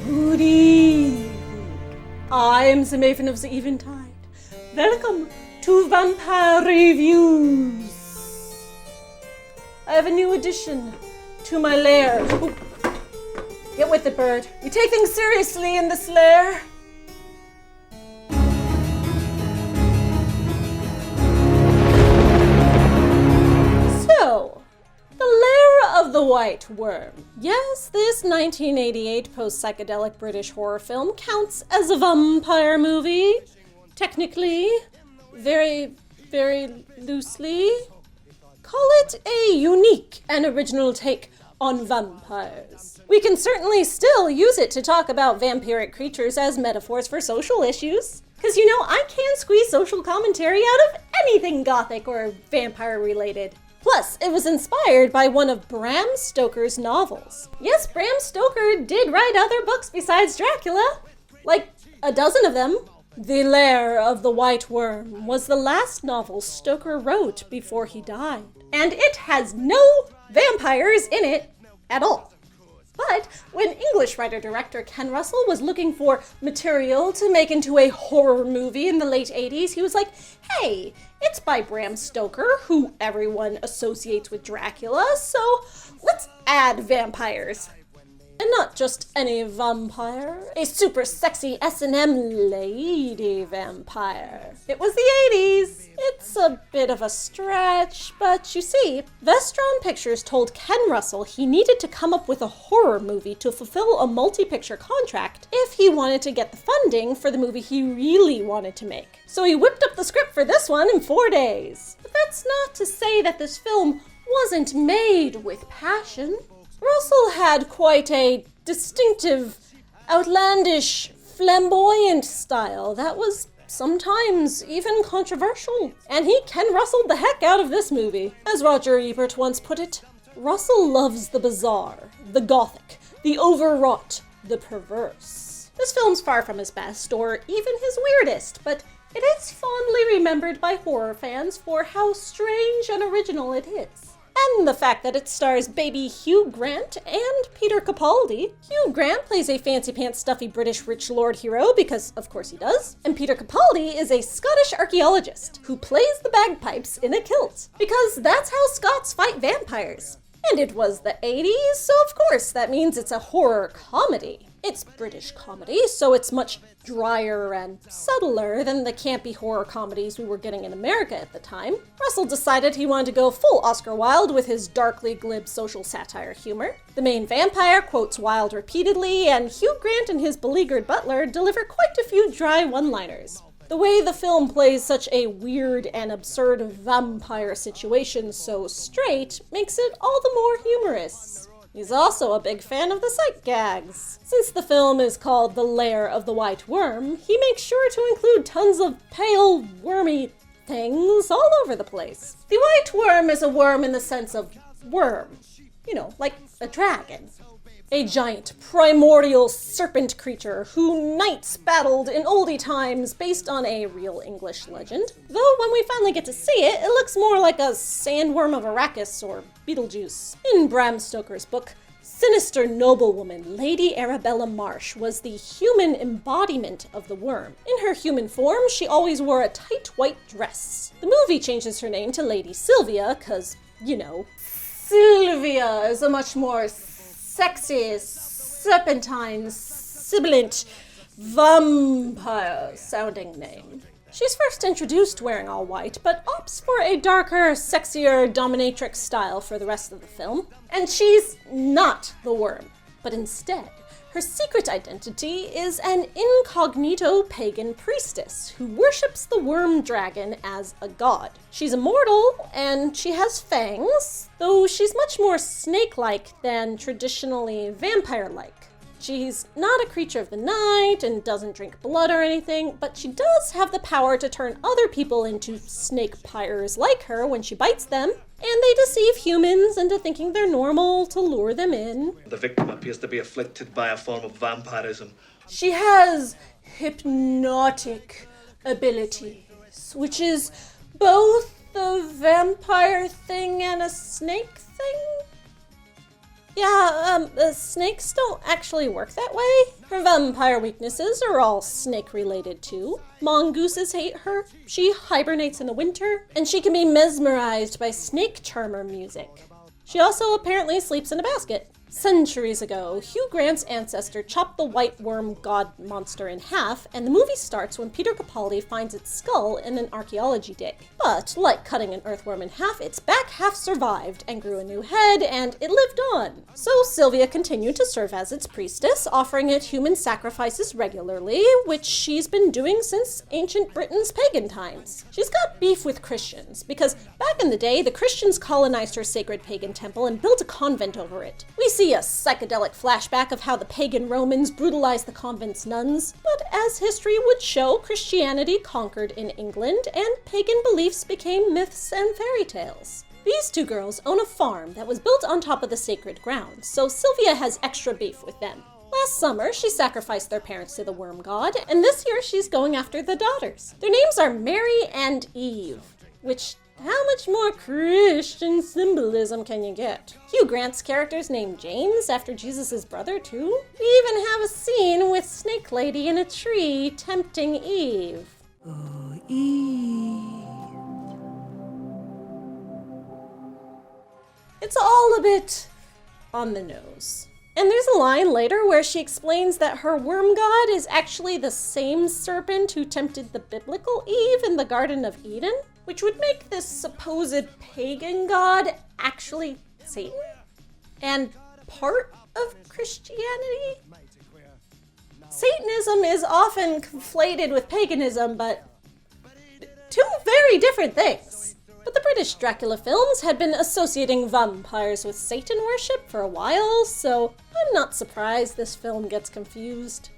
Good evening. I'm the Maven of the Eventide. Welcome to Vampire Reviews. I have a new addition to my lair. Ooh. Get with it, bird. We take things seriously in this lair. So, The Lair of the White Worm. Yes, this 1988 post-psychedelic British horror film counts as a vampire movie. Technically, very, very loosely. Call it a unique and original take on vampires. We can certainly still use it to talk about vampiric creatures as metaphors for social issues. Because, I can squeeze social commentary out of anything gothic or vampire-related. Plus, it was inspired by one of Bram Stoker's novels. Yes, Bram Stoker did write other books besides Dracula. Like a dozen of them. The Lair of the White Worm was the last novel Stoker wrote before he died. And it has no vampires in it at all. But when English writer-director Ken Russell was looking for material to make into a horror movie in the late 80s, he was like, hey, it's by Bram Stoker, who everyone associates with Dracula, so let's add vampires. And not just any vampire, a super sexy S&M lady vampire. It was the 80s. It's a bit of a stretch, but you see, Vestron Pictures told Ken Russell he needed to come up with a horror movie to fulfill a multi-picture contract if he wanted to get the funding for the movie he really wanted to make. So he whipped up the script for this one in 4 days. But that's not to say that this film wasn't made with passion. Russell had quite a distinctive, outlandish, flamboyant style that was sometimes even controversial. And he Ken Russelled the heck out of this movie. As Roger Ebert once put it, Russell loves the bizarre, the gothic, the overwrought, the perverse. This film's far from his best, or even his weirdest, but it is fondly remembered by horror fans for how strange and original it is. And the fact that it stars baby Hugh Grant and Peter Capaldi. Hugh Grant plays a fancy-pants stuffy British rich lord hero, because of course he does. And Peter Capaldi is a Scottish archaeologist who plays the bagpipes in a kilt, because that's how Scots fight vampires. And it was the 80s, so of course that means it's a horror comedy. It's British comedy, so it's much drier and subtler than the campy horror comedies we were getting in America at the time. Russell decided he wanted to go full Oscar Wilde with his darkly glib social satire humor. The main vampire quotes Wilde repeatedly, and Hugh Grant and his beleaguered butler deliver quite a few dry one-liners. The way the film plays such a weird and absurd vampire situation so straight makes it all the more humorous. He's also a big fan of the sight gags. Since the film is called The Lair of the White Worm, he makes sure to include tons of pale, wormy things all over the place. The White Worm is a worm in the sense of worm. Like a dragon. A giant, primordial serpent creature who knights battled in oldie times based on a real English legend. Though when we finally get to see it, it looks more like a sandworm of Arrakis or Beetlejuice. In Bram Stoker's book, sinister noblewoman Lady Arabella Marsh was the human embodiment of the worm. In her human form, she always wore a tight white dress. The movie changes her name to Lady Sylvia, cause, Sylvia is a much more sexy, serpentine, sibilant, vampire-sounding name. She's first introduced wearing all white, but opts for a darker, sexier dominatrix style for the rest of the film. And she's not the worm, but instead, her secret identity is an incognito pagan priestess who worships the worm dragon as a god. She's immortal, and she has fangs, though she's much more snake-like than traditionally vampire-like. She's not a creature of the night and doesn't drink blood or anything, but she does have the power to turn other people into snake-pyres like her when she bites them, and they deceive humans into thinking they're normal to lure them in. The victim appears to be afflicted by a form of vampirism. She has hypnotic abilities, which is both the vampire thing and a snake thing? Snakes don't actually work that way. Her vampire weaknesses are all snake-related too. Mongooses hate her, she hibernates in the winter, and she can be mesmerized by snake charmer music. She also apparently sleeps in a basket. Centuries ago, Hugh Grant's ancestor chopped the white worm god monster in half, and the movie starts when Peter Capaldi finds its skull in an archaeology dig. But, like cutting an earthworm in half, its back half survived and grew a new head, and it lived on. So Sylvia continued to serve as its priestess, offering it human sacrifices regularly, which she's been doing since ancient Britain's pagan times. She's got beef with Christians, because back in the day, the Christians colonized her sacred pagan temple and built a convent over it. We see a psychedelic flashback of how the pagan Romans brutalized the convent's nuns, but as history would show, Christianity conquered in England, and pagan beliefs became myths and fairy tales. These two girls own a farm that was built on top of the sacred ground, so Sylvia has extra beef with them. Last summer, she sacrificed their parents to the worm god, and this year she's going after the daughters. Their names are Mary and Eve, which, how much more Christian symbolism can you get? Hugh Grant's character's named James, after Jesus' brother, too. We even have a scene with Snake Lady in a tree tempting Eve. Oh, Eve. It's all a bit on the nose. And there's a line later where she explains that her worm god is actually the same serpent who tempted the biblical Eve in the Garden of Eden, which would make this supposed pagan god actually Satan and part of Christianity. Satanism is often conflated with paganism, but two very different things. But the British Dracula films had been associating vampires with Satan worship for a while, so I'm not surprised this film gets confused.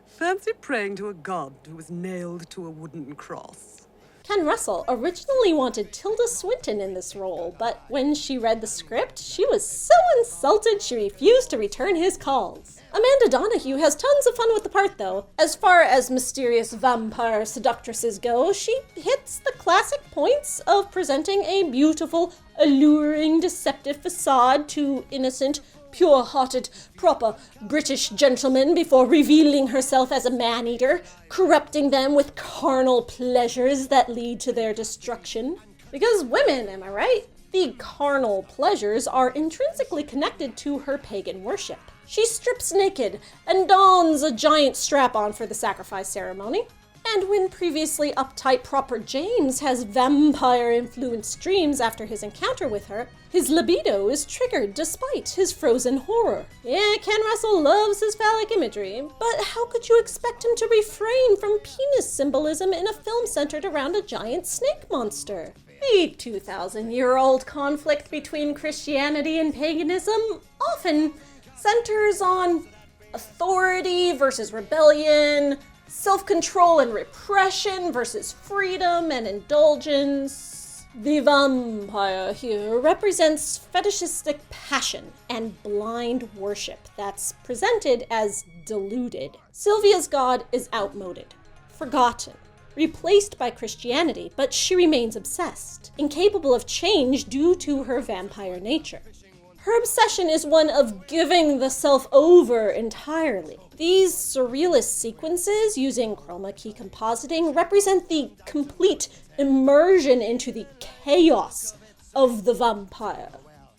Fancy praying to a god who was nailed to a wooden cross. Ken Russell originally wanted Tilda Swinton in this role, but when she read the script, she was so insulted she refused to return his calls. Amanda Donoghue has tons of fun with the part, though. As far as mysterious vampire seductresses go, she hits the classic points of presenting a beautiful, alluring, deceptive facade to innocent, pure-hearted, proper British gentlemen before revealing herself as a man-eater, corrupting them with carnal pleasures that lead to their destruction. Because women, am I right? The carnal pleasures are intrinsically connected to her pagan worship. She strips naked and dons a giant strap-on for the sacrifice ceremony. And when previously uptight proper James has vampire-influenced dreams after his encounter with her, his libido is triggered despite his frozen horror. Yeah, Ken Russell loves his phallic imagery, but how could you expect him to refrain from penis symbolism in a film centered around a giant snake monster? The 2,000-year-old conflict between Christianity and paganism often centers on authority versus rebellion, self-control and repression versus freedom and indulgence. The vampire here represents fetishistic passion and blind worship that's presented as deluded. Sylvia's god is outmoded, forgotten, replaced by Christianity, but she remains obsessed, incapable of change due to her vampire nature. Her obsession is one of giving the self over entirely. These surrealist sequences using chroma key compositing represent the complete immersion into the chaos of the vampire.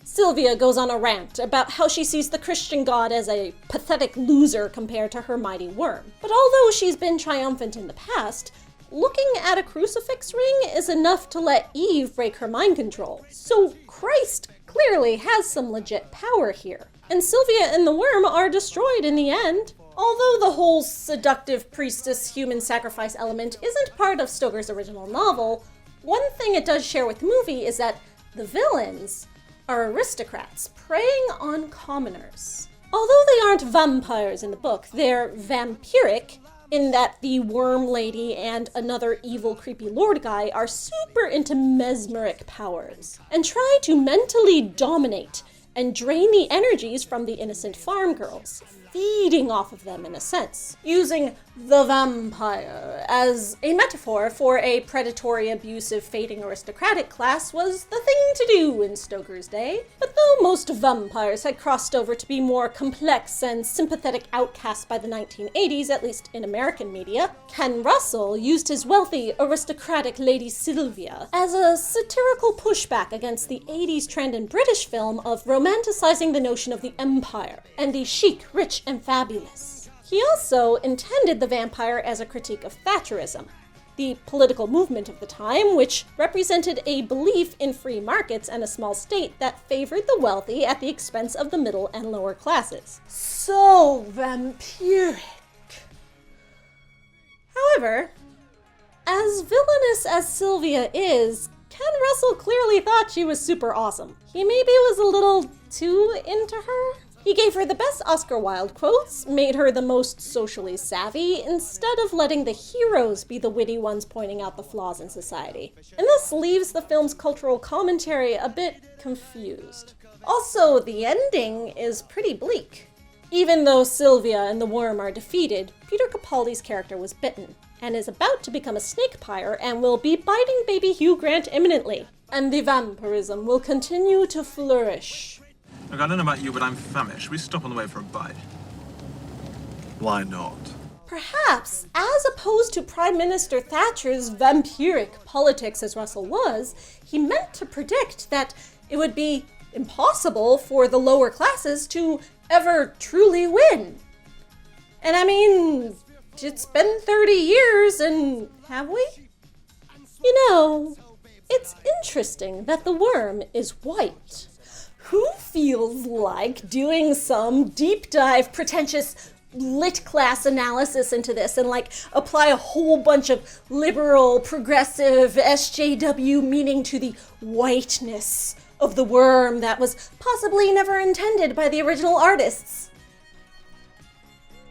Sylvia goes on a rant about how she sees the Christian god as a pathetic loser compared to her mighty worm. But although she's been triumphant in the past, looking at a crucifix ring is enough to let Eve break her mind control. So Christ clearly has some legit power here. And Sylvia and the worm are destroyed in the end. Although the whole seductive priestess human sacrifice element isn't part of Stoker's original novel, one thing it does share with the movie is that the villains are aristocrats preying on commoners. Although they aren't vampires in the book, they're vampiric in that the worm lady and another evil creepy lord guy are super into mesmeric powers and try to mentally dominate and drain the energies from the innocent farm girls. feeding off of them in a sense, using the vampire as a metaphor for a predatory, abusive, fading aristocratic class was the thing to do in Stoker's day. But though most vampires had crossed over to be more complex and sympathetic outcasts by the 1980s, at least in American media, Ken Russell used his wealthy, aristocratic Lady Sylvia as a satirical pushback against the 80s trend in British film of romanticizing the notion of the empire and the chic, rich, and fabulous. He also intended the vampire as a critique of Thatcherism, the political movement of the time, which represented a belief in free markets and a small state that favored the wealthy at the expense of the middle and lower classes. So vampiric. However, as villainous as Sylvia is, Ken Russell clearly thought she was super awesome. He maybe was a little too into her. He gave her the best Oscar Wilde quotes, made her the most socially savvy, instead of letting the heroes be the witty ones pointing out the flaws in society. And this leaves the film's cultural commentary a bit confused. Also, the ending is pretty bleak. Even though Sylvia and the worm are defeated, Peter Capaldi's character was bitten, and is about to become a snake pyre and will be biting baby Hugh Grant imminently. And the vampirism will continue to flourish. Look, I don't know about you, but I'm famished. We stop on the way for a bite. Why not? Perhaps, as opposed to Prime Minister Thatcher's vampiric politics as Russell was, he meant to predict that it would be impossible for the lower classes to ever truly win. And I mean, it's been 30 years, and have we? You know, it's interesting that the worm is white. Who feels like doing some deep dive, pretentious lit class analysis into this and like apply a whole bunch of liberal, progressive SJW meaning to the whiteness of the worm that was possibly never intended by the original artists?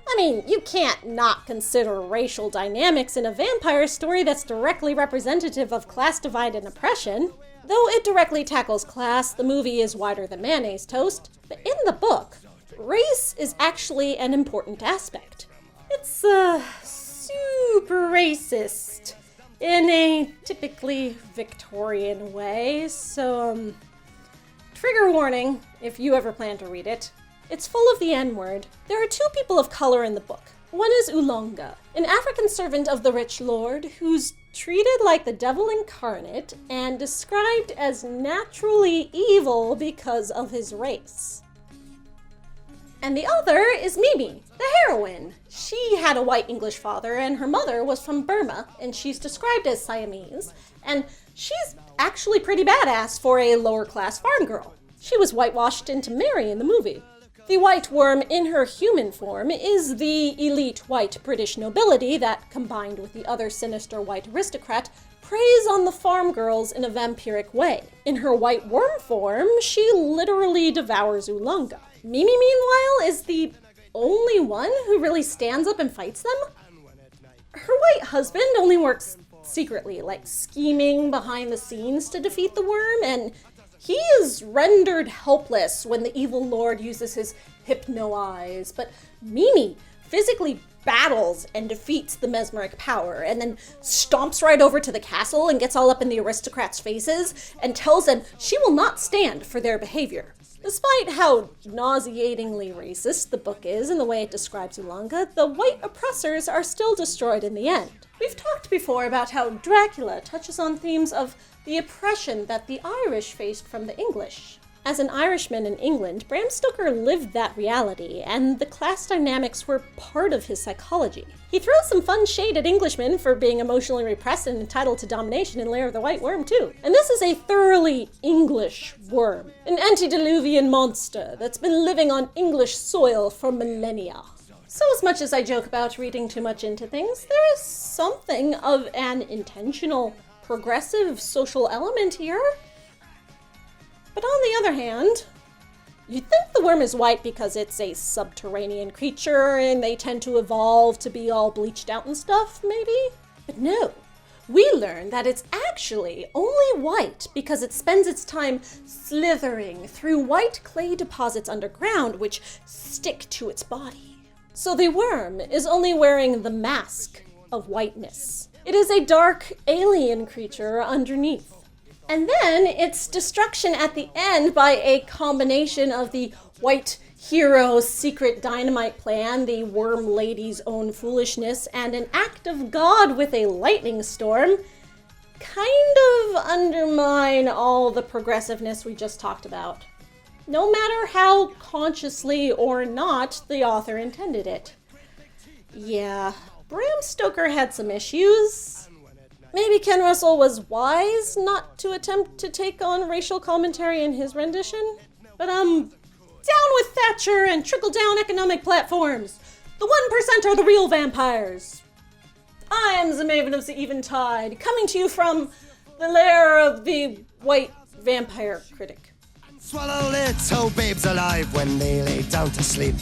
I mean, you can't not consider racial dynamics in a vampire story that's directly representative of class divide and oppression. Though it directly tackles class, the movie is wider than mayonnaise toast. But in the book, race is actually an important aspect. It's super racist in a typically Victorian way, so trigger warning if you ever plan to read it. It's full of the N-word. There are two people of color in the book. One is Oolonga, an African servant of the rich lord who's treated like the devil incarnate and described as naturally evil because of his race. And the other is Mimi, the heroine. She had a white English father and her mother was from Burma, and she's described as Siamese, and she's actually pretty badass for a lower class farm girl. She was whitewashed into Mary in the movie. The white worm in her human form is the elite white British nobility that, combined with the other sinister white aristocrat, preys on the farm girls in a vampiric way. In her white worm form, she literally devours Oolonga. Mimi, meanwhile, is the only one who really stands up and fights them. Her white husband only works secretly, like scheming behind the scenes to defeat the worm, and he is rendered helpless when the evil lord uses his hypno-eyes, but Mimi physically battles and defeats the mesmeric power, and then stomps right over to the castle and gets all up in the aristocrats' faces and tells them she will not stand for their behavior. Despite how nauseatingly racist the book is in the way it describes Oolonga, the white oppressors are still destroyed in the end. We've talked before about how Dracula touches on themes of the oppression that the Irish faced from the English. As an Irishman in England, Bram Stoker lived that reality, and the class dynamics were part of his psychology. He throws some fun shade at Englishmen for being emotionally repressed and entitled to domination in Lair of the White Worm, too. And this is a thoroughly English worm, an antediluvian monster that's been living on English soil for millennia. So as much as I joke about reading too much into things, there is something of an intentional, progressive social element here. But on the other hand, you'd think the worm is white because it's a subterranean creature and they tend to evolve to be all bleached out and stuff, maybe? But no, we learn that it's actually only white because it spends its time slithering through white clay deposits underground which stick to its body. So the worm is only wearing the mask of whiteness. It is a dark alien creature underneath. And then its destruction at the end by a combination of the white hero's secret dynamite plan, the worm lady's own foolishness, and an act of God with a lightning storm kind of undermine all the progressiveness we just talked about. No matter how consciously or not the author intended it. Yeah, Bram Stoker had some issues. Maybe Ken Russell was wise not to attempt to take on racial commentary in his rendition. But down with Thatcher and trickle-down economic platforms. The 1% are the real vampires. I'm the Maven of the Eventide, coming to you from the lair of the white vampire critic. Swallow little babes alive when they lay down to sleep.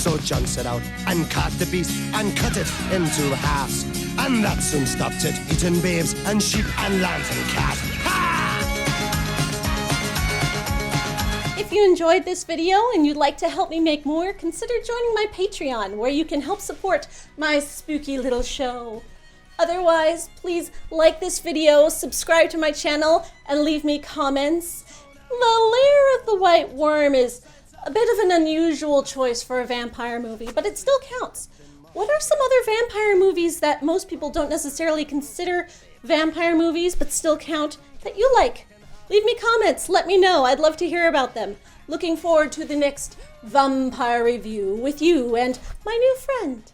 So John set out and caught the beast and cut it into halves. And that soon stopped it, eating babes and sheep and lambs and calves. If you enjoyed this video and you'd like to help me make more, consider joining my Patreon, where you can help support my spooky little show. Otherwise, please like this video, subscribe to my channel, and leave me comments. The Lair of the White Worm is a bit of an unusual choice for a vampire movie, but it still counts. What are some other vampire movies that most people don't necessarily consider vampire movies but still count that you like? Leave me comments, let me know, I'd love to hear about them. Looking forward to the next vampire review with you and my new friend.